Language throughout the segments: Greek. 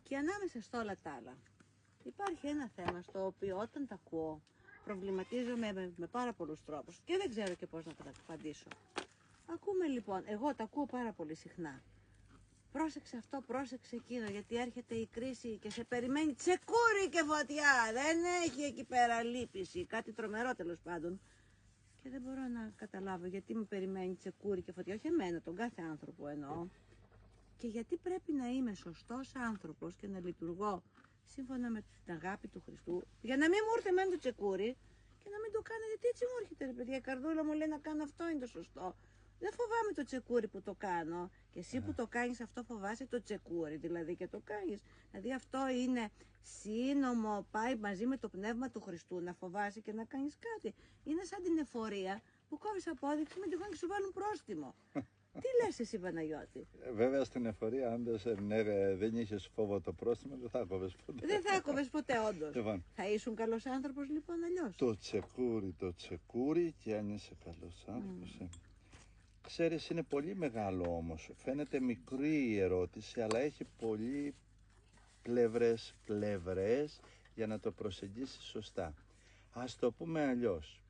Και ανάμεσα στα όλα τα άλλα υπάρχει ένα θέμα στο οποίο όταν τα ακούω προβληματίζομαι με πάρα πολλούς τρόπους και δεν ξέρω και πώς να τα απαντήσω. Ακούμε λοιπόν, εγώ τα ακούω πάρα πολύ συχνά. Πρόσεξε αυτό, πρόσεξε εκείνο, γιατί έρχεται η κρίση και σε περιμένει τσεκούρι και φωτιά. Δεν έχει εκεί πέρα λύπηση, κάτι τρομερό τέλος πάντων. Και δεν μπορώ να καταλάβω γιατί με περιμένει τσεκούρι και φωτιά, όχι εμένα, τον κάθε άνθρωπο εννοώ. Και γιατί πρέπει να είμαι σωστός άνθρωπος και να λειτουργώ σύμφωνα με την αγάπη του Χριστού, για να μην μου έρθει εμένα το τσεκούρι και να μην το κάνω, γιατί έτσι μου έρχεται ρε παιδιά, η καρδούλα μου λέει να κάνω αυτό είναι το σωστό. Δεν φοβάμαι το τσεκούρι που το κάνω. Και εσύ που το κάνεις αυτό φοβάσαι το τσεκούρι, δηλαδή και το κάνεις. Δηλαδή αυτό είναι σύνομο, πάει μαζί με το πνεύμα του Χριστού να φοβάσαι και να κάνεις κάτι. Είναι σαν την εφορία που κόβεις απόδειξη με τυχόν και σου βάλουν πρόστιμο. Τι λες εσύ Παναγιώτη? Βέβαια στην εφορία αν δεν είχες φόβο το πρόστιμο δεν θα κόβες ποτέ. Δεν θα κόβες ποτέ όντως. Λοιπόν, Θα ήσουν καλός άνθρωπος λοιπόν αλλιώς. Το τσεκούρι και αν είσαι καλός άνθρωπος. Ξέρεις, είναι πολύ μεγάλο όμως. Φαίνεται μικρή η ερώτηση, αλλά έχει πολύ πλευρές για να το προσεγγίσεις σωστά. Ας το πούμε αλλιώς.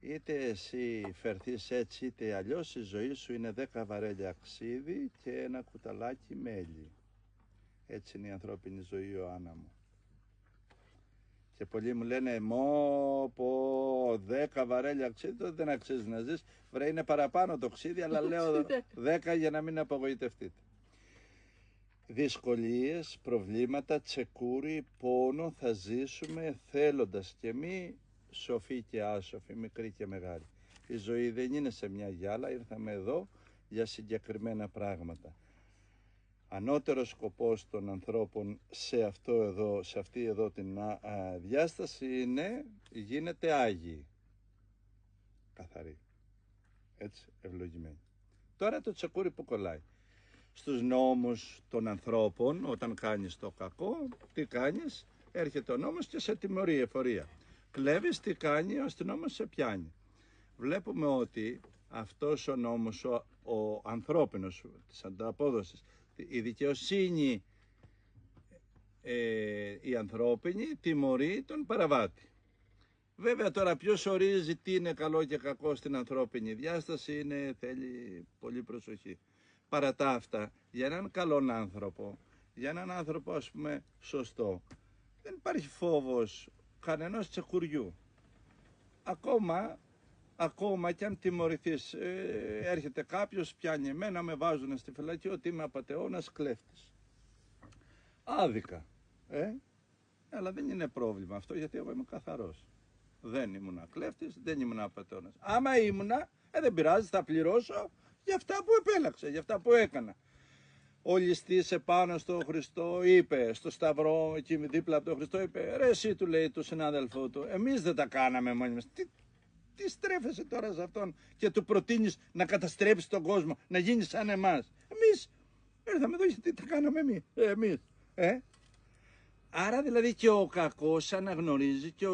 Είτε εσύ φερθείς έτσι είτε αλλιώς, η ζωή σου είναι 10 βαρέλια ξύδι και ένα κουταλάκι μέλι. Έτσι είναι η ανθρώπινη ζωή, Ιωάννα μου. Και πολλοί μου λένε, πω 10 βαρέλια ξύδι δεν αξίζει να ζεις. Βρε, είναι παραπάνω το ξύδι, αλλά λέω 10 για να μην απογοητευτείτε. Δυσκολίες, προβλήματα, τσεκούρι, πόνο θα ζήσουμε θέλοντας και μη σοφοί και άσοφοι, μικροί και μεγάλοι. Η ζωή δεν είναι σε μια γυάλα, ήρθαμε εδώ για συγκεκριμένα πράγματα. Ανώτερος σκοπός των ανθρώπων σε αυτή εδώ την διάσταση είναι γίνεται άγιοι, καθαροί, έτσι, ευλογημένοι. Τώρα το τσεκούρι που κολλάει. Στους νόμους των ανθρώπων, όταν κάνεις το κακό, τι κάνεις? Έρχεται ο νόμος και σε τιμωρεί η εφορία. Κλέβεις, τι κάνει? Ο αστυνόμος σε πιάνει. Βλέπουμε ότι αυτός ο νόμος, ο ανθρώπινος της ανταπόδοσης, η δικαιοσύνη η ανθρώπινη τιμωρεί τον παραβάτη. Βέβαια τώρα ποιος ορίζει τι είναι καλό και κακό στην ανθρώπινη διάσταση θέλει πολύ προσοχή. Παρά τα αυτά, για έναν καλόν άνθρωπο, για έναν άνθρωπο ας πούμε σωστό, δεν υπάρχει φόβος κανενός τσεκουριού. Ακόμα και αν τιμωρηθείς, έρχεται κάποιος, πιάνει εμένα, με βάζουν στη φυλακή ότι είμαι απατεώνας, κλέφτης. Άδικα. Αλλά δεν είναι πρόβλημα αυτό, γιατί εγώ είμαι καθαρός. Δεν ήμουνα κλέφτης, δεν ήμουνα απατεώνας. Άμα ήμουνα, δεν πειράζει, θα πληρώσω για αυτά που επέλαξα, για αυτά που έκανα. Ο ληστής επάνω στο Χριστό είπε, στο Σταυρό, εκεί δίπλα από τον Χριστό, είπε, ρε εσύ, του λέει του συνάδελφού του, εμείς δεν τα κάναμε μόνοι μας. Τι στρέφεσαι τώρα σε αυτόν και του προτείνεις να καταστρέψεις τον κόσμο, να γίνεις σαν εμάς? Εμείς ήρθαμε εδώ γιατί τα κάναμε εμείς. Άρα δηλαδή και ο κακός αναγνωρίζει και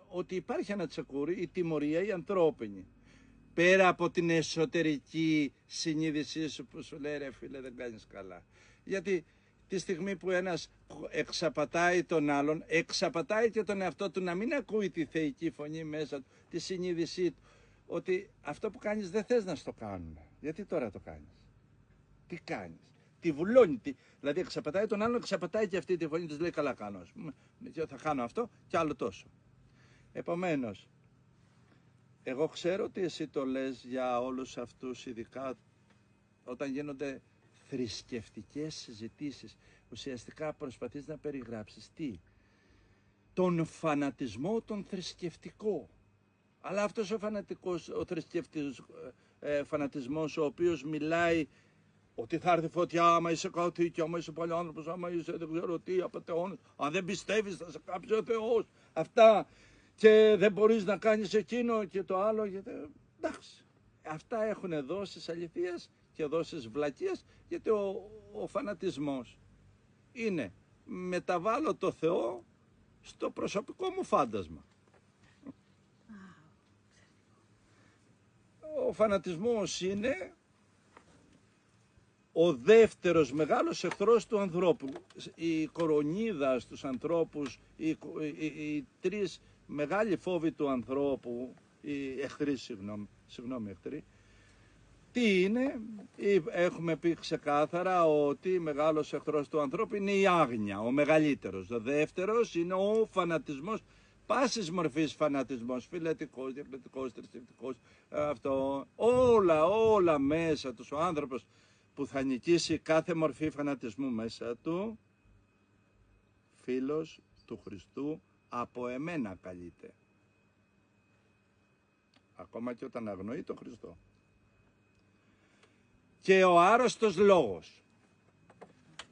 ότι υπάρχει ένα τσεκούρι, η τιμωρία η ανθρώπινη. Πέρα από την εσωτερική συνείδησή σου που σου λέει ρε φίλε δεν κάνεις καλά. Γιατί τη στιγμή που ένας εξαπατάει τον άλλον, εξαπατάει και τον εαυτό του να μην ακούει τη θεϊκή φωνή μέσα του, τη συνείδησή του, ότι αυτό που κάνεις δεν θες να στο κάνουν. Γιατί τώρα το κάνεις? Τι κάνεις? Τη βουλώνει. Δηλαδή εξαπατάει τον άλλον, εξαπατάει και αυτή τη φωνή της, λέει καλά κάνω, ας πούμε. Θα κάνω αυτό και άλλο τόσο. Επομένως, εγώ ξέρω ότι εσύ το λες για όλους αυτούς, ειδικά όταν γίνονται θρησκευτικές συζητήσεις. Ουσιαστικά προσπαθείς να περιγράψεις τι? Τον φανατισμό τον θρησκευτικό. Αλλά αυτός ο θρησκευτικός φανατισμός, ο οποίος μιλάει ότι θα έρθει φωτιά άμα είσαι καθήκη, άμα είσαι παλιάνθρωπος, άμα είσαι δεν ξέρω τι, απατεώνας, αν δεν πιστεύεις θα σε κάψει ο Θεός, αυτά, και δεν μπορείς να κάνεις εκείνο και το άλλο, γιατί, εντάξει, αυτά έχουν δόσεις αληθείας και δόσεις βλακείας, γιατί ο φανατισμός είναι μεταβάλλω το Θεό στο προσωπικό μου φάντασμα. Ο φανατισμός είναι ο δεύτερος μεγάλος εχθρός του ανθρώπου. Η κορονίδα στους ανθρώπους, οι τρεις μεγάλοι φόβοι του ανθρώπου, οι εχθροί, συγγνώμη εχθροί, τι είναι? Έχουμε πει ξεκάθαρα ότι μεγάλος εχθρός του ανθρώπου είναι η άγνοια, ο μεγαλύτερος. Ο δεύτερος είναι ο φανατισμός, πάσης μορφής φανατισμός, φιλετικός, διακριτικός, θρησκευτικός, αυτό, όλα μέσα τους. Ο άνθρωπος που θα νικήσει κάθε μορφή φανατισμού μέσα του, φίλος του Χριστού, από εμένα καλείται. Ακόμα και όταν αγνοεί τον Χριστό. Και ο άρρωστος λόγος.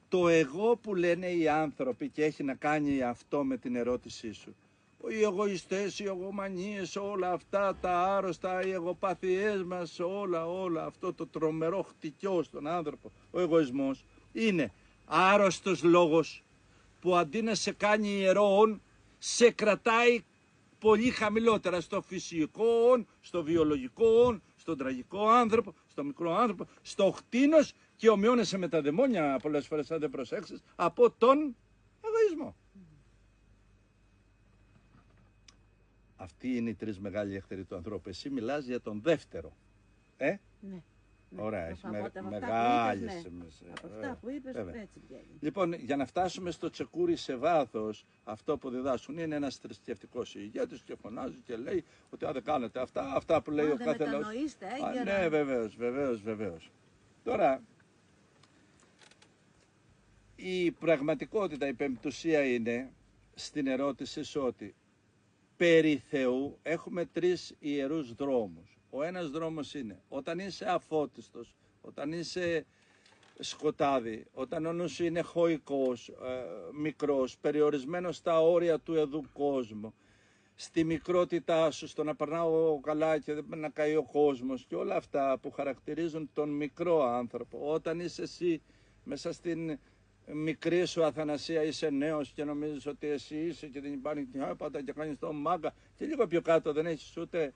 Το εγώ που λένε οι άνθρωποι, και έχει να κάνει αυτό με την ερώτησή σου. Οι εγωιστές, οι εγωμανίες, όλα αυτά τα άρρωστα, οι εγωπάθειές μας, όλα αυτό το τρομερό χτυκιό στον άνθρωπο, ο εγωισμός, είναι άρρωστος λόγος που αντί να σε κάνει ιερόν, σε κρατάει πολύ χαμηλότερα στο φυσικό, στο βιολογικό, στον τραγικό άνθρωπο, στο μικρό άνθρωπο, στο χτίνος, και ομοιώνεσαι με τα δαιμόνια πολλές φορές, αν δεν προσέξεις, από τον εγωισμό. Αυτοί είναι οι τρεις μεγάλοι εχθροί του ανθρώπου. Εσύ μιλάς για τον δεύτερο. Ναι. Ωραία, έχει μεγάλες. Από αυτά που είπες, έτσι βγαίνει. Λοιπόν, για να φτάσουμε στο τσεκούρι σε βάθος, αυτό που διδάσκουν είναι ένας θρησκευτικός ηγέτης και φωνάζει και λέει ότι αν δεν κάνετε αυτά που λέει ο κάθε λαός. Ναι, βεβαίως. Τώρα, η πραγματικότητα, η πεμπτουσία είναι στην ερώτηση σου ότι περί Θεού έχουμε τρεις ιερούς δρόμους. Ο ένας δρόμος είναι όταν είσαι αφώτιστος, όταν είσαι σκοτάδι, όταν ο νους σου είναι χωικός, μικρός, περιορισμένος στα όρια του εδού κόσμου, στη μικρότητά σου, στο να περνάω καλά και να καεί ο κόσμος και όλα αυτά που χαρακτηρίζουν τον μικρό άνθρωπο. Όταν είσαι εσύ μέσα στην μικρή σου αθανασία, είσαι νέος και νομίζεις ότι εσύ είσαι και δεν υπάρχει τίποτα και κάνεις το μάγκα και λίγο πιο κάτω δεν έχεις ούτε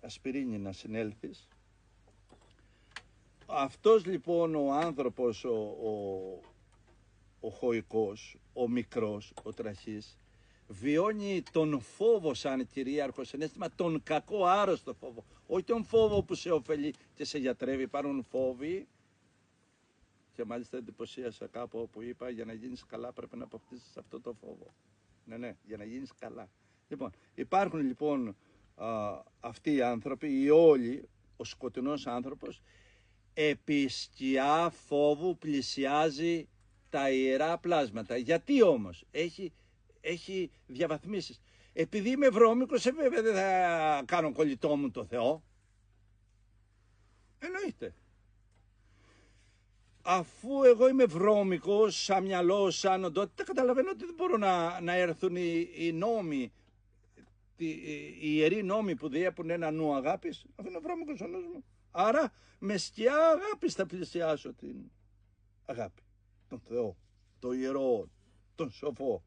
ασπιρίνη να συνέλθεις. Αυτός λοιπόν ο άνθρωπος, ο χωικός, ο μικρός, ο τραχής, βιώνει τον φόβο σαν κυρίαρχο συναίσθημα, τον κακό άρρωστο φόβο. Όχι τον φόβο που σε ωφελεί και σε γιατρεύει. Υπάρχουν φόβοι, και μάλιστα εντυπωσίασα κάπου όπου είπα, για να γίνεις καλά πρέπει να αποκτήσεις αυτό το φόβο. Ναι, για να γίνεις καλά. Λοιπόν, υπάρχουν λοιπόν αυτοί οι άνθρωποι, οι όλοι, ο σκοτεινός άνθρωπος, επί σκιά φόβου πλησιάζει τα ιερά πλάσματα. Γιατί όμως? Έχει διαβαθμίσεις. Επειδή είμαι βρώμικος, βέβαια δεν θα κάνω κολλητό μου το Θεό. Εννοείται. Αφού εγώ είμαι βρώμικος, σαν μυαλό, σαν οντότητα, καταλαβαίνω ότι δεν μπορούν να έρθουν οι νόμοι, οι ιεροί νόμοι που διέπουν ένα νου αγάπης, αφού είναι βρώμικος ο νους μου. Άρα με σκιά αγάπης θα πλησιάσω την αγάπη, τον Θεό, το ιερό, τον σοφό.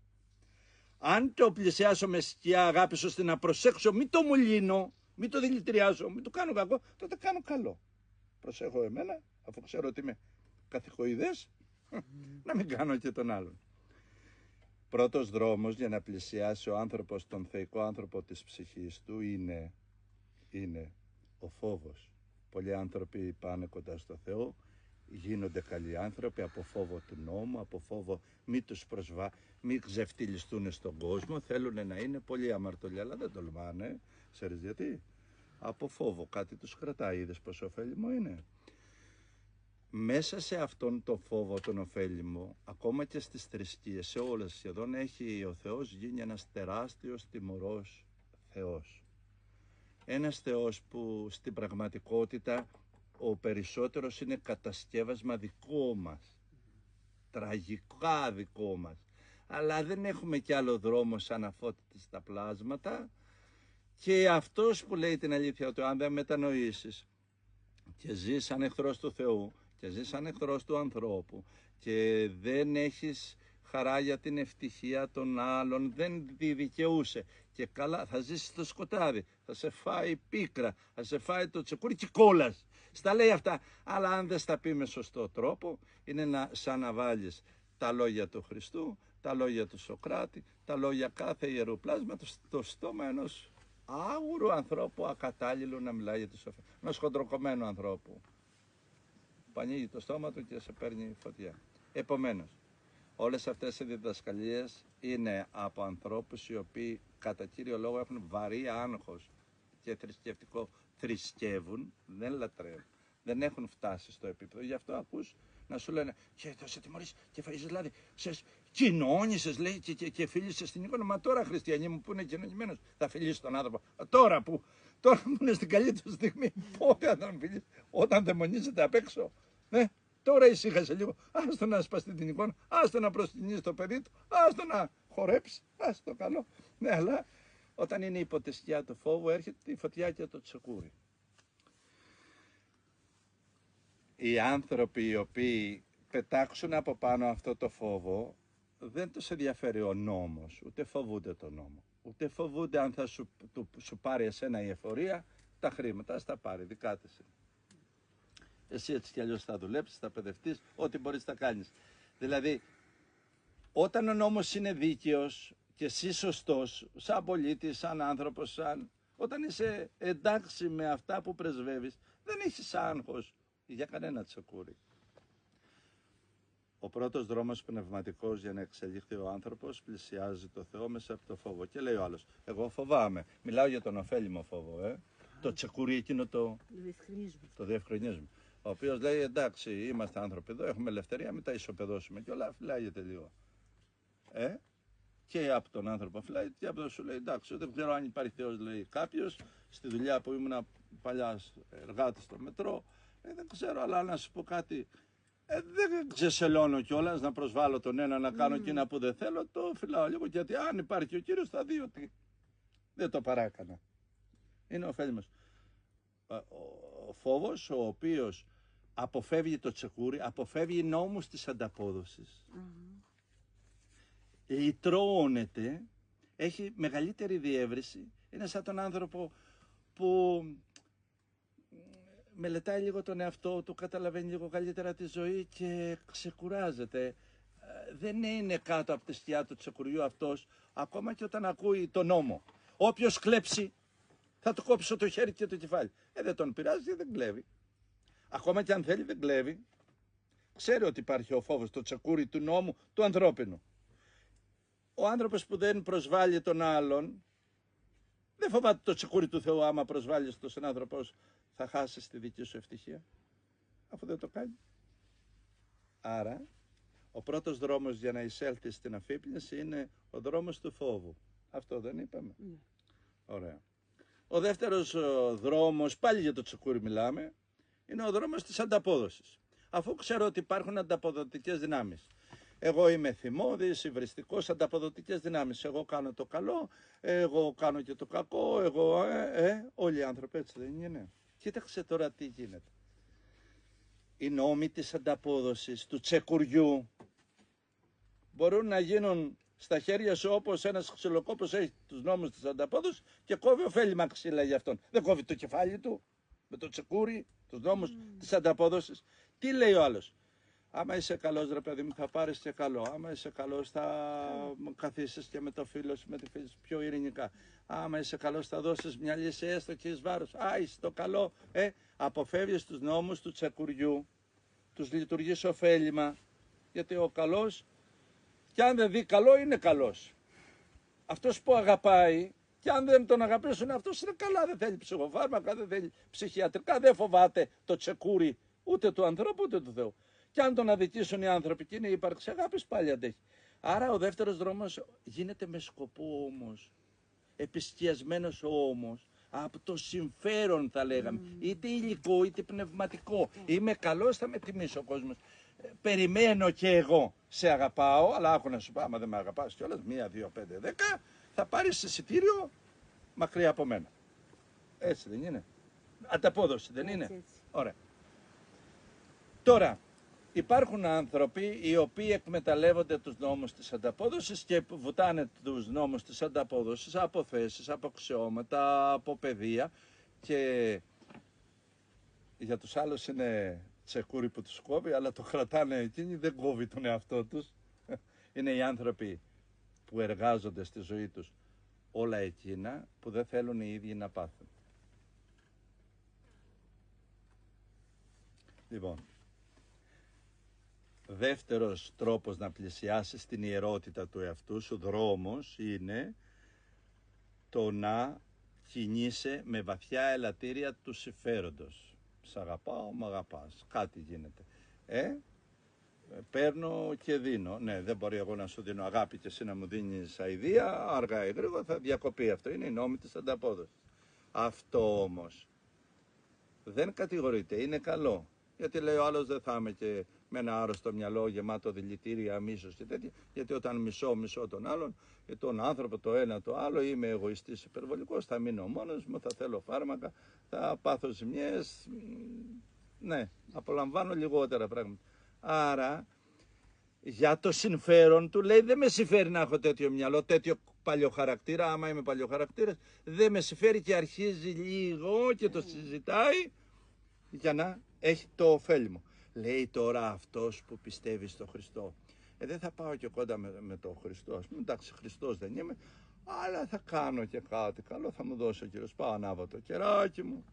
Αν το πλησιάσω με σκιά αγάπης ώστε να προσέξω, μην το μολύνω, μην το δηλητηριάσω, μην το κάνω κακό, τότε κάνω καλό. Προσέχω εμένα, αφού ξέρω ότι είμαι καθηκοειδές, να μην κάνω και τον άλλον. Πρώτος δρόμος για να πλησιάσει ο άνθρωπος τον θεϊκό άνθρωπο της ψυχής του είναι ο φόβος. Πολλοί άνθρωποι πάνε κοντά στο Θεό, γίνονται καλοί άνθρωποι από φόβο του νόμου, από φόβο μην ξεφτυλιστούν στον κόσμο, θέλουν να είναι πολύ αμαρτωλοί, αλλά δεν τολμάνε. Ξέρεις γιατί? Από φόβο κάτι τους κρατάει, είδες πόσο ωφέλιμο είναι. Μέσα σε αυτόν τον φόβο τον ωφέλιμο, ακόμα και στις θρησκείες, σε όλες σχεδόν, έχει ο Θεός γίνει ένας τεράστιος τιμωρός Θεός. Ένας Θεός που στην πραγματικότητα ο περισσότερος είναι κατασκεύασμα δικό μας, τραγικά δικό μας. Αλλά δεν έχουμε κι άλλο δρόμο σαν αφότητες στα πλάσματα, και αυτός που λέει την αλήθεια, ότι αν δεν μετανοήσεις και ζεις σαν εχθρός του Θεού και ζεις σαν εχθρός του ανθρώπου και δεν έχεις χαρά για την ευτυχία των άλλων, δεν τη δικαιούσε και καλά, θα ζήσεις στο σκοτάδι, θα σε φάει πίκρα, θα σε φάει το τσεκούρι και κόλας. Στα λέει αυτά, αλλά αν δεν στα πει με σωστό τρόπο, είναι σαν να βάλεις τα λόγια του Χριστού, τα λόγια του Σοκράτη, τα λόγια κάθε ιερού πλάσματος στο στόμα ενός άγουρου ανθρώπου ακατάλληλου να μιλάει για τη σοφία. Ενός χοντροκομμένου ανθρώπου που ανοίγει το στόμα του και σε παίρνει φωτιά. Επομένως, όλες αυτές οι διδασκαλίες είναι από ανθρώπους οι οποίοι κατά κύριο λόγο έχουν βαρύ άγχος και θρησκευτικό, θρησκεύουν, δεν λατρεύουν, δεν έχουν φτάσει στο επίπεδο. Γι' αυτό ακούς να σου λένε και θα σε τιμωρήσει και φαγήσεις λάδι, σε κοινώνησες λέει και φίλησες στην εικόνα. Μα τώρα χριστιανοί μου που είναι κοινωνημένος θα φιλήσει τον άνθρωπο. Τώρα που είναι στην καλή του στιγμή, πότε θα τον φιλήσει, όταν δαιμονίζεται απ' έξω. Ναι. Τώρα ησύχασε λίγο, άστο να σπαστεί την εικόνα, άστο να προσκυνήσει το παιδί του, άστο να χορέψει, άστο καλό. Ναι, αλλά όταν είναι υπό τη σκιά του φόβου έρχεται η φωτιά και το τσεκούρι. Οι άνθρωποι οι οποίοι πετάξουν από πάνω αυτό το φόβο, δεν τους ενδιαφέρει ο νόμος, ούτε φοβούνται τον νόμο. Ούτε φοβούνται αν θα σου πάρει εσένα η εφορία, τα χρήματα θα τα πάρει, δικά της. Εσύ έτσι κι αλλιώς θα δουλέψεις, θα παιδευτείς, ό,τι μπορείς θα κάνεις. Δηλαδή, όταν ο νόμος είναι δίκαιος και εσύ σωστός, σαν πολίτης, σαν άνθρωπος, όταν είσαι εντάξει με αυτά που πρεσβεύεις, δεν έχεις άγχος για κανένα τσεκούρι. Ο πρώτος δρόμος πνευματικός για να εξελιχθεί ο άνθρωπος πλησιάζει το Θεό μέσα από το φόβο. Και λέει ο άλλος, εγώ φοβάμαι. Μιλάω για τον ωφέλιμο φόβο. Το τσεκούρι εκείνο το διευκρινίζουμε. Ο οποίος λέει, εντάξει, είμαστε άνθρωποι εδώ, έχουμε ελευθερία, μην τα ισοπεδώσουμε και όλα, φυλάγεται λίγο. Και από τον άνθρωπο φυλάει και από τον σου λέει, εντάξει, δεν ξέρω αν υπάρχει Θεός, λέει κάποιος, στη δουλειά που ήμουν παλιά εργάτης στο μετρό, δεν ξέρω, αλλά να σου πω κάτι, δεν ξεσελώνω κιόλας να προσβάλλω τον ένα να κάνω εκείνα που δεν θέλω, το φυλάω λίγο, γιατί αν υπάρχει ο Κύριος θα δει ότι δεν το παράκανα. Είναι ωφέλιμος. Ο φόβος ο οποίος αποφεύγει το τσεκούρι, αποφεύγει νόμους της ανταπόδοσης. Λυτρώνεται, έχει μεγαλύτερη διεύρυνση, είναι σαν τον άνθρωπο που μελετάει λίγο τον εαυτό του, καταλαβαίνει λίγο καλύτερα τη ζωή και ξεκουράζεται. Δεν είναι κάτω από τη σκιά του τσεκουριού αυτός, ακόμα και όταν ακούει τον νόμο. Όποιος κλέψει, θα του κόψω το χέρι και το κεφάλι. Δεν τον πειράζει, δεν κλέβει. Ακόμα και αν θέλει δεν κλέβει. Ξέρει ότι υπάρχει ο φόβος, το τσεκούρι του νόμου, του ανθρώπινου. Ο άνθρωπος που δεν προσβάλλει τον άλλον, δεν φοβάται το τσεκούρι του Θεού. Άμα προσβάλλεις τον συνάνθρωπό σου, θα χάσεις τη δική σου ευτυχία, αφού δεν το κάνει. Άρα, ο πρώτος δρόμος για να εισέλθεις στην αφύπνιση είναι ο δρόμος του φόβου. Αυτό δεν είπαμε. Ωραία. Ο δεύτερος δρόμος, πάλι για το τσεκούρι μιλάμε, είναι ο δρόμος της ανταπόδοσης. Αφού ξέρω ότι υπάρχουν ανταποδοτικές δυνάμεις. Εγώ είμαι θυμώδης, υβριστικός, ανταποδοτικές δυνάμεις. Εγώ κάνω το καλό, εγώ κάνω και το κακό, όλοι οι άνθρωποι έτσι δεν είναι. Κοίταξε τώρα τι γίνεται. Οι νόμοι της ανταπόδοσης, του τσεκουριού, μπορούν να γίνουν στα χέρια σου όπως ένας ξυλοκόπος έχει τους νόμους της ανταπόδοσης και κόβει ωφέλιμα ξύλα για αυτόν. Δεν κόβει το κεφάλι του με το τσεκούρι, τους νόμους της ανταπόδοσης. Τι λέει ο άλλος? Άμα είσαι καλός ρε παιδί μου θα πάρεις και καλό. Άμα είσαι καλός θα καθίσεις και με το φίλο σου, με τη φίλη σου πιο ειρηνικά. Άμα είσαι καλός θα δώσεις μια λύση έστω και εις βάρος. Είσαι το καλό. Αποφεύγεις τους νόμους του τσεκουριού, τους λειτουργείς ωφέλιμα. Γιατί ο καλός, κι αν δεν δει καλό είναι καλός. Αυτός που αγαπάει, και αν δεν τον αγαπήσουν, αυτός είναι καλά. Δεν θέλει ψυχοφάρμακα, δεν θέλει ψυχιατρικά, δεν φοβάται το τσεκούρι ούτε του ανθρώπου ούτε του Θεού. Και αν τον αδικήσουν οι άνθρωποι και είναι ύπαρξη αγάπης, πάλι αντέχει. Άρα ο δεύτερος δρόμος γίνεται με σκοπό όμως, επισκιασμένος όμως, από το συμφέρον θα λέγαμε, είτε υλικό είτε πνευματικό. Είμαι καλός, θα με τιμήσει ο κόσμος. Περιμένω και εγώ, σε αγαπάω, αλλά άκου να σου πω, άμα δεν με αγαπάς κιόλας, 1, 2, 5, 10, θα πάρεις εισιτήριο μακριά από μένα. Έτσι δεν είναι? Ανταπόδοση δεν είναι? Έτσι. Ωραία. Τώρα, υπάρχουν άνθρωποι οι οποίοι εκμεταλλεύονται τους νόμους της ανταπόδοσης και βουτάνε τους νόμους της ανταπόδοσης από θέσεις, από αξιώματα, από παιδεία και Για τους άλλους είναι τσεκούρι που τους κόβει, αλλά το κρατάνε εκείνοι, δεν κόβει τον εαυτό τους. Είναι οι άνθρωποι που εργάζονται στη ζωή τους όλα εκείνα που δεν θέλουν οι ίδιοι να πάθουν. Λοιπόν, δεύτερος τρόπος να πλησιάσεις την ιερότητα του εαυτού σου, δρόμος, είναι το να κινείσαι με βαθιά ελαττήρια του συμφέροντος. Σ' αγαπάω, μ' αγαπάς, κάτι γίνεται. Παίρνω και δίνω. Ναι, δεν μπορεί εγώ να σου δίνω αγάπη και εσύ να μου δίνεις αηδία, αργά ή γρήγορα θα διακοπεί. Αυτό είναι η νόμη της ανταπόδοσης. Αυτό όμως δεν κατηγορείται, είναι καλό. Γιατί λέει ο άλλος δεν θα είμαι και με ένα άρρωστο μυαλό γεμάτο δηλητήρια, μίσος και τέτοια. Γιατί όταν μισώ τον άλλον, τον άνθρωπο, το ένα το άλλο, είμαι εγωιστής υπερβολικός, θα μείνω μόνος μου, θα θέλω φάρμακα, θα πάθω ζημιές. Ναι, απολαμβάνω λιγότερα πράγματα. Άρα, για το συμφέρον του λέει δεν με συμφέρει να έχω τέτοιο μυαλό, τέτοιο παλιό χαρακτήρα. Άμα είμαι παλιό χαρακτήρας, δεν με συμφέρει και αρχίζει λίγο και το συζητάει για να έχει το ωφέλιμο. Λέει τώρα αυτός που πιστεύει στο Χριστό. Δεν θα πάω και κοντά με τον Χριστό. Ας πούμε, εντάξει, Χριστός δεν είμαι, αλλά θα κάνω και κάτι καλό. Θα μου δώσει ο Κύριος. Πάω, ανάβω το κεράκι μου.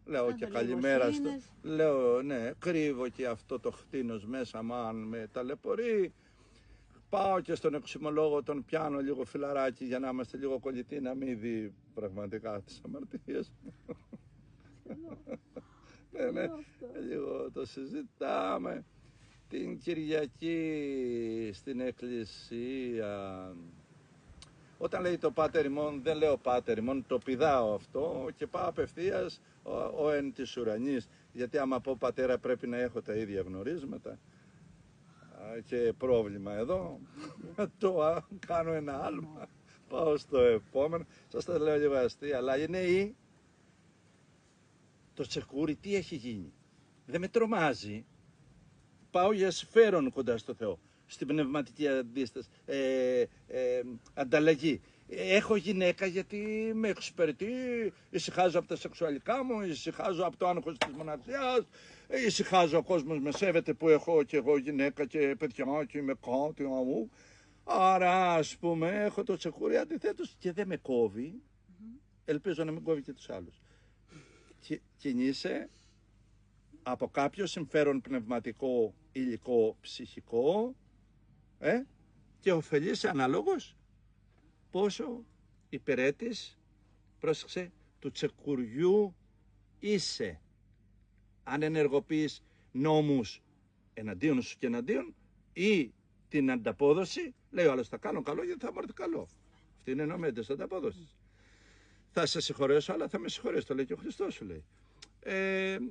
Λέω και καλημέρα στο. Λέω, ναι, κρύβω και αυτό το χτίνος μέσα μου, αν με ταλαιπωρεί. Πάω και στον εξομολόγο, τον πιάνω λίγο φιλαράκι για να είμαστε λίγο κολλητοί, να μην δει πραγματικά τις αμαρτίες. Ναι, λίγο το συζητάμε. Την Κυριακή στην εκκλησία, όταν λέει το Πάτερ ημών, δεν λέω Πάτερ ημών, το πηδάω αυτό και πάω απευθείας ο εν της ουρανής. Γιατί άμα πω πατέρα πρέπει να έχω τα ίδια γνωρίσματα και πρόβλημα εδώ, το κάνω ένα άλμα, πάω στο επόμενο. Σας τα λέω λίγο αστεία, αλλά είναι το τσεκούρι τι έχει γίνει. Δεν με τρομάζει. Πάω για συμφέρον κοντά στο Θεό, στην πνευματική ανταλλαγή. Έχω γυναίκα γιατί με εξυπηρετεί, ησυχάζω από τα σεξουαλικά μου, ησυχάζω από το άγχος της μοναξιάς, ησυχάζω ο κόσμος με σέβεται που έχω και εγώ γυναίκα και παιδιά και είμαι κάτι μου. Άρα ας πούμε έχω το τσεκούρι αντιθέτως και δεν με κόβει, ελπίζω να μην κόβει και τους άλλους. Κινείσαι από κάποιο συμφέρον πνευματικό, υλικό, ψυχικό και ωφελείσαι αναλόγως πόσο υπηρέτης, πρόσεξε, του τσεκουριού είσαι. Αν ενεργοποιείς νόμους εναντίον σου και εναντίον ή την ανταπόδοση, λέει ο άλλος θα κάνω καλό γιατί θα μου έρθει καλό. Αυτή είναι νόμη της ανταπόδοσης. Θα σε συγχωρέσω αλλά θα με συγχωρέσει, το λέει και ο Χριστός σου λέει.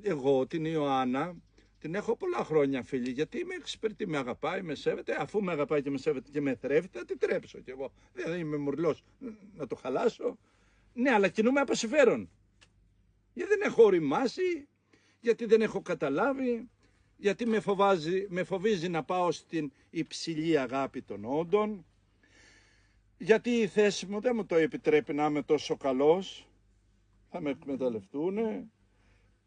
Εγώ την Ιωάννα την έχω πολλά χρόνια φίλη, γιατί με εξυπηρετεί, με αγαπάει, με σέβεται. Αφού με αγαπάει και με σέβεται και με θρέφει, θα την τρέψω κι εγώ. Δεν είμαι μουρλός να το χαλάσω. Ναι, αλλά κινούμαι από συμφέρον. Γιατί δεν έχω οριμάσει, γιατί δεν έχω καταλάβει, γιατί με φοβίζει να πάω στην υψηλή αγάπη των όντων, γιατί η θέση μου δεν μου το επιτρέπει να είμαι τόσο καλός, θα με εκμεταλλευτούνε.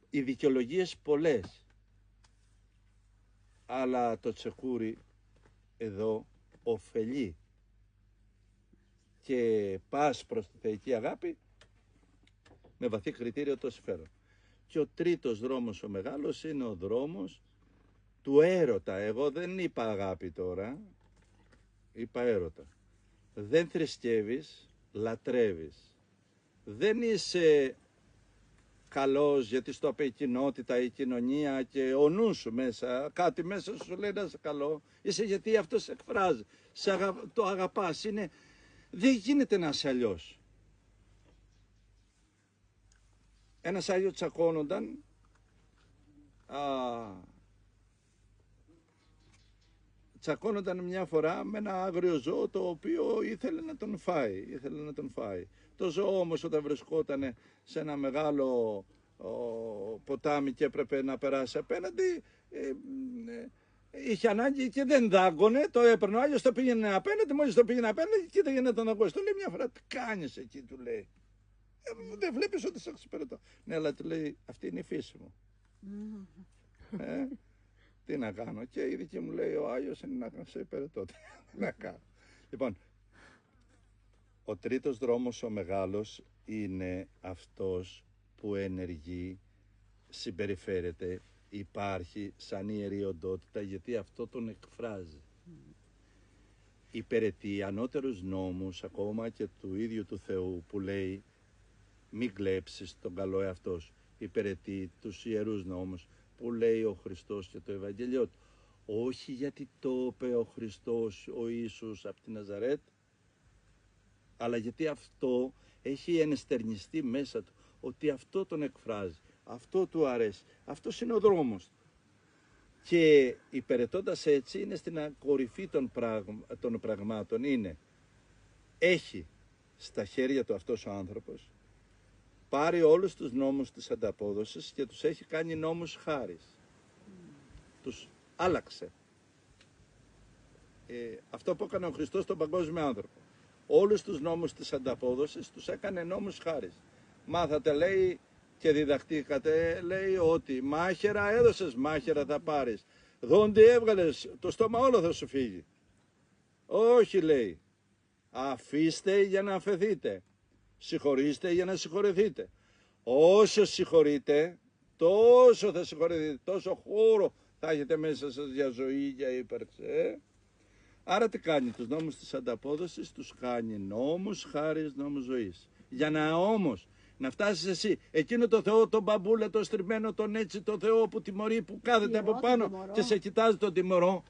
Οι δικαιολογίες πολλές, αλλά το τσεκούρι εδώ ωφελεί και πας προς τη θεϊκή αγάπη με βαθύ κριτήριο το συμφέρον. Και ο τρίτος δρόμος ο μεγάλος είναι ο δρόμος του έρωτα. Εγώ δεν είπα αγάπη τώρα, είπα έρωτα. Δεν θρησκεύεις, λατρεύεις. Δεν είσαι καλός γιατί στο είπε η κοινότητα, η κοινωνία και ο νους σου μέσα, κάτι μέσα σου λέει να είσαι καλό. Είσαι γιατί αυτό σε εκφράζει, το αγαπάς, δεν γίνεται να είσαι αλλιώς. Ένας Άγιος τσακώνονταν μια φορά με ένα άγριο ζώο το οποίο ήθελε να τον φάει. Το ζώο όμως όταν βρισκόταν σε ένα μεγάλο ποτάμι και έπρεπε να περάσει απέναντι, είχε ανάγκη και δεν δάγκωνε, το έπαιρνε ο Άγιος, το πήγαινε απέναντι, μόλις το πήγαινε απέναντι κοίταγε να τον ακούσει. Του λέει μια φορά, τι κάνεις εκεί, του λέει. Δεν βλέπεις ότι σε εξυπηρετώ. Ναι, αλλά του λέει, αυτή είναι η φύση μου. Τι να κάνω. Και η δική μου λέει ο Άγιος είναι να σε υπηρετώ. Τι να κάνω. Λοιπόν, ο τρίτος δρόμος ο μεγάλος είναι αυτός που ενεργεί, συμπεριφέρεται, υπάρχει σαν ιερή οντότητα, γιατί αυτό τον εκφράζει. Υπηρετεί ανώτερους νόμους ακόμα και του ίδιου του Θεού που λέει μην κλέψεις τον καλό εαυτό σου. Υπηρετεί τους ιερούς νόμους που λέει ο Χριστός και το Ευαγγελιό του. Όχι γιατί το είπε ο Χριστός, ο Ιησούς από τη Ναζαρέτ, αλλά γιατί αυτό έχει ενεστερνιστεί μέσα του, ότι αυτό τον εκφράζει, αυτό του αρέσει, αυτός είναι ο δρόμος. Και υπηρετώντας έτσι είναι στην κορυφή των πραγμάτων, έχει στα χέρια του αυτός ο άνθρωπος πάρει όλους τους νόμους της ανταπόδοσης και τους έχει κάνει νόμους χάρις. Τους άλλαξε. Αυτό που έκανε ο Χριστός στον παγκόσμιο άνθρωπο. Όλους τους νόμους της ανταπόδοσης τους έκανε νόμους χάρις. Μάθατε, λέει, και διδαχτήκατε, λέει, ότι μάχαιρα έδωσες, μάχαιρα θα πάρεις. Δόντι έβγαλες, το στόμα όλο θα σου φύγει. Όχι, λέει, αφήστε για να αφαιθείτε. Συγχωρήστε για να συγχωρεθείτε. Όσο συγχωρείτε, τόσο θα συγχωρεθείτε, τόσο χώρο θα έχετε μέσα σας για ζωή, για ύπαρξη. Άρα τι κάνει, τους νόμους της ανταπόδοσης τους κάνει νόμους χάρις, νόμους ζωής. Για να όμως να φτάσεις εσύ, εκείνο το Θεό, τον μπαμπούλα, το στριμμένο, τον έτσι, το Θεό που τιμωρεί, που κάθεται από πάνω και σε κοιτάζει τον τιμωρό.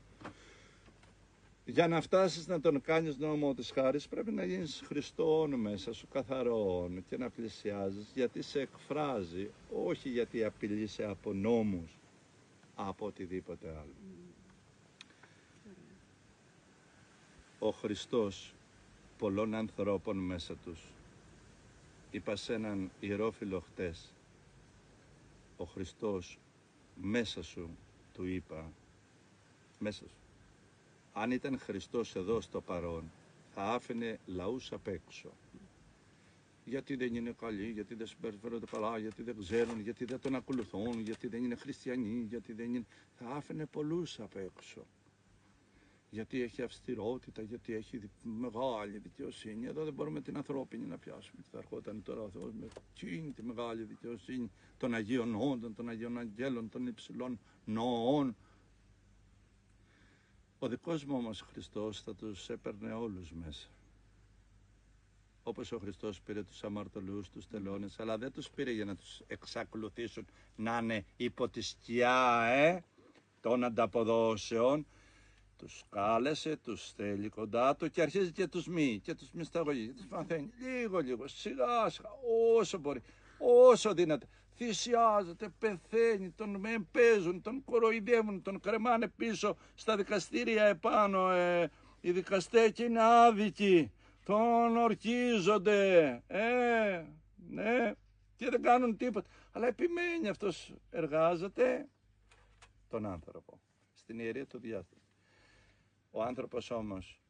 Για να φτάσεις να τον κάνεις νόμο της χάρης πρέπει να γίνεις Χριστόν μέσα σου, καθαρόν, και να πλησιάζεις γιατί σε εκφράζει, όχι γιατί απειλείσαι από νόμους, από οτιδήποτε άλλο. Ο Χριστός πολλών ανθρώπων μέσα τους, είπα σε έναν ιερόφιλο χτες, ο Χριστός μέσα σου, του είπα, μέσα σου. Αν ήταν Χριστός εδώ στο παρόν, θα άφηνε λαούς απ' έξω. Γιατί δεν είναι καλοί, γιατί δεν συμπεριφέρονται καλά, γιατί δεν ξέρουν, γιατί δεν τον ακολουθούν, γιατί δεν είναι χριστιανοί, γιατί δεν είναι... Θα άφηνε πολλούς απ' έξω. Γιατί έχει αυστηρότητα, γιατί έχει μεγάλη δικαιοσύνη. Εδώ δεν μπορούμε την ανθρώπινη να πιάσουμε. Θα ερχόταν τώρα ο Θεός με εκείνη τη μεγάλη δικαιοσύνη των Αγίων Όντων, των Αγίων Αγγέλων, των υψηλών νοών. Ο δικός μου όμως Χριστός θα τους έπαιρνε όλους μέσα. Όπως ο Χριστός πήρε τους αμαρτωλούς, τους τελώνες, αλλά δεν τους πήρε για να τους εξακολουθήσουν να είναι υπό τη σκιά των ανταποδόσεων. Τους κάλεσε, τους θέλει κοντά του και αρχίζει και τους μυσταγωγεί, και τους μαθαίνει λίγο, σιγά σιγά, όσο μπορεί, όσο δύναται. Θυσιάζεται, πεθαίνει, τον εμπέζουν, τον κοροϊδεύουν, τον κρεμάνε πίσω στα δικαστήρια επάνω. Οι δικαστές και είναι άδικοι, τον ορκίζονται, ναι, και δεν κάνουν τίποτα. Αλλά επιμένει αυτός, εργάζεται τον άνθρωπο στην ιερία του διάσταση. Ο άνθρωπος όμως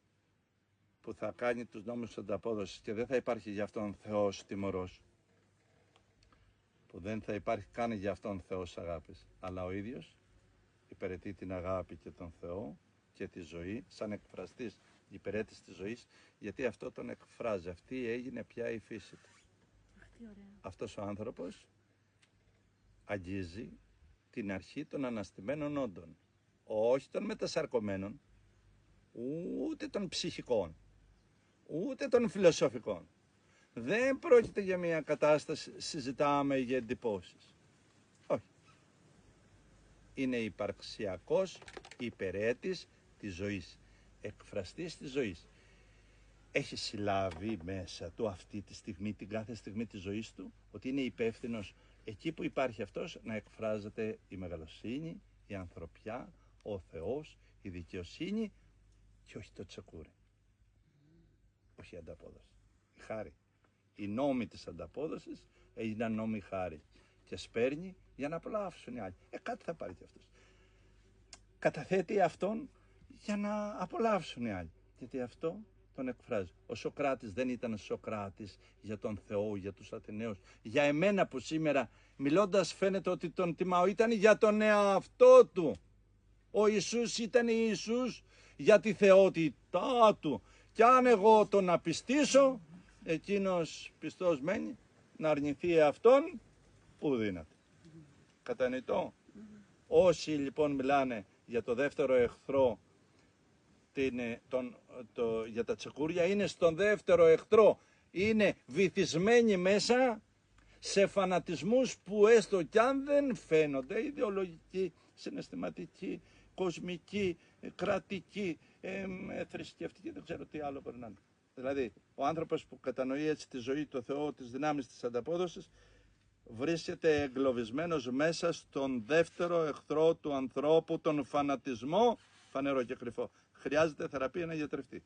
που θα κάνει τους νόμους της ανταπόδοσης και δεν θα υπάρχει για αυτόν Θεός τιμωρός, που δεν θα υπάρχει καν για αυτόν Θεός αγάπης, αλλά ο ίδιος υπηρετεί την αγάπη και τον Θεό και τη ζωή σαν εκφραστής, υπηρέτης της ζωής, γιατί αυτό τον εκφράζει, αυτή έγινε πια η φύση του. Αυτός ο άνθρωπος αγγίζει την αρχή των αναστημένων όντων, όχι των μετασαρκωμένων, ούτε των ψυχικών, ούτε των φιλοσοφικών. Δεν πρόκειται για μια κατάσταση, συζητάμε για εντυπώσεις. Όχι. Είναι υπαρξιακός υπηρέτης της ζωής, εκφραστής της ζωής. Έχει συλλάβει μέσα του αυτή τη στιγμή, την κάθε στιγμή της ζωής του, ότι είναι υπεύθυνος εκεί που υπάρχει αυτός να εκφράζεται η μεγαλοσύνη, η ανθρωπιά, ο Θεός, η δικαιοσύνη και όχι το τσεκούρι. Όχι η ανταπόδοση. Η χάρη. Οι νόμοι της ανταπόδοσης έγιναν νόμοι χάρη. Και σπέρνει για να απολαύσουν οι άλλοι. Κάτι θα πάρει και αυτός. Καταθέτει αυτόν για να απολαύσουν οι άλλοι. Γιατί αυτό τον εκφράζει. Ο Σοκράτης δεν ήταν Σοκράτης για τον Θεό, για τους Αθηναίους. Για εμένα που σήμερα μιλώντας φαίνεται ότι τον τιμάω, ήταν για τον εαυτό του. Ο Ιησούς ήταν Ιησούς για τη θεότητά του. Και αν εγώ τον απιστήσω, εκείνος πιστός μένει, να αρνηθεί αυτόν, που δύναται. Κατανοητό. Όσοι λοιπόν μιλάνε για το δεύτερο εχθρό, για τα τσεκούρια, είναι στον δεύτερο εχθρό. Είναι βυθισμένοι μέσα σε φανατισμούς που έστω κι αν δεν φαίνονται, ιδεολογικοί, συναισθηματικοί, κοσμικοί, κρατικοί, θρησκευτικοί, δεν ξέρω τι άλλο περνάνε. Δηλαδή, ο άνθρωπος που κατανοεί έτσι τη ζωή, το Θεό, τις δυνάμεις της ανταπόδοσης, βρίσκεται εγκλωβισμένος μέσα στον δεύτερο εχθρό του ανθρώπου, τον φανατισμό, φανερό και κρυφό. Χρειάζεται θεραπεία να γιατρευτεί.